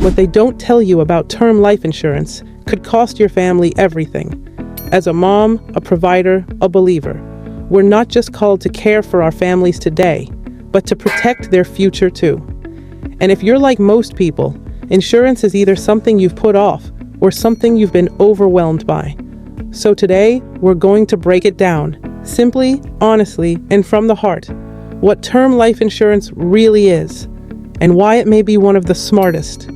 What they don't tell you about term life insurance could cost your family everything. As a mom, a provider, a believer, we're not just called to care for our families today, but to protect their future too. And if you're like most people, insurance is either something you've put off or something you've been overwhelmed by. So today, we're going to break it down, simply, honestly, and from the heart, what term life insurance really is, and why it may be one of the smartest,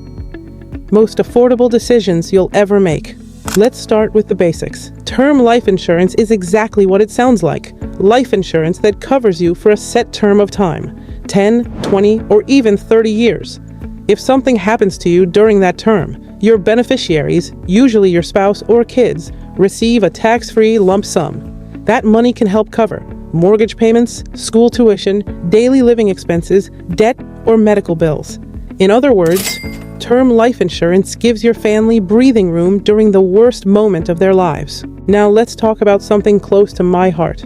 most affordable decisions you'll ever make. Let's start with the basics. Term life insurance is exactly what it sounds like. Life insurance that covers you for a set term of time, 10, 20, or even 30 years. If something happens to you during that term, your beneficiaries, usually your spouse or kids, receive a tax-free lump sum. That money can help cover mortgage payments, school tuition, daily living expenses, debt, or medical bills. In other words, term life insurance gives your family breathing room during the worst moment of their lives. Now let's talk about something close to my heart.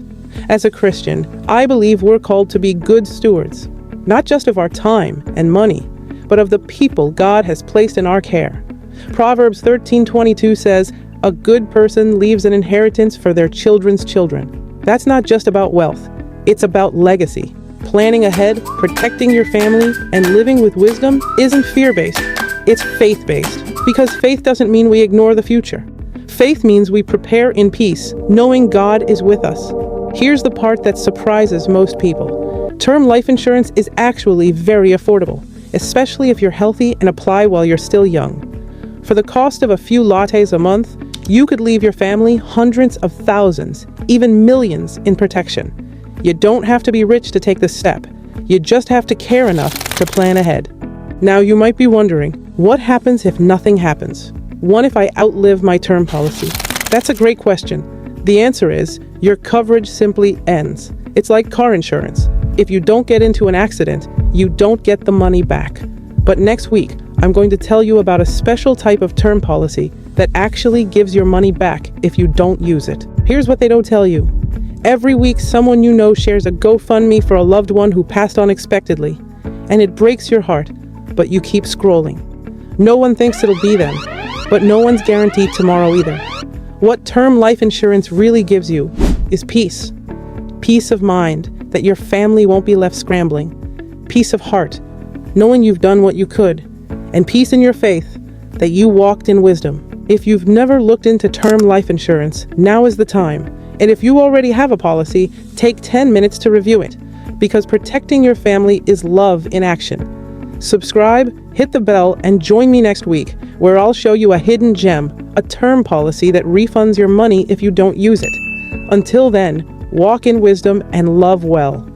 As a Christian, I believe we're called to be good stewards, not just of our time and money, but of the people God has placed in our care. Proverbs 13:22 says, "A good person leaves an inheritance for their children's children." That's not just about wealth, it's about legacy. Planning ahead, protecting your family, and living with wisdom isn't fear-based, it's faith-based. Because faith doesn't mean we ignore the future. Faith means we prepare in peace, knowing God is with us. Here's the part that surprises most people. Term life insurance is actually very affordable, especially if you're healthy and apply while you're still young. For the cost of a few lattes a month, you could leave your family hundreds of thousands, even millions in protection. You don't have to be rich to take this step. You just have to care enough to plan ahead. Now you might be wondering, what happens if nothing happens? What if I outlive my term policy? That's a great question. The answer is, your coverage simply ends. It's like car insurance. If you don't get into an accident, you don't get the money back. But next week, I'm going to tell you about a special type of term policy that actually gives your money back if you don't use it. Here's what they don't tell you. Every week, someone you know shares a GoFundMe for a loved one who passed unexpectedly. And it breaks your heart, but you keep scrolling. No one thinks it'll be them, but no one's guaranteed tomorrow either. What term life insurance really gives you is peace. Peace of mind, that your family won't be left scrambling. Peace of heart, knowing you've done what you could. And peace in your faith, that you walked in wisdom. If you've never looked into term life insurance, now is the time. And if you already have a policy, take 10 minutes to review it, because protecting your family is love in action. Subscribe, hit the bell, and join me next week, where I'll show you a hidden gem, a term policy that refunds your money if you don't use it. Until then, walk in wisdom and love well.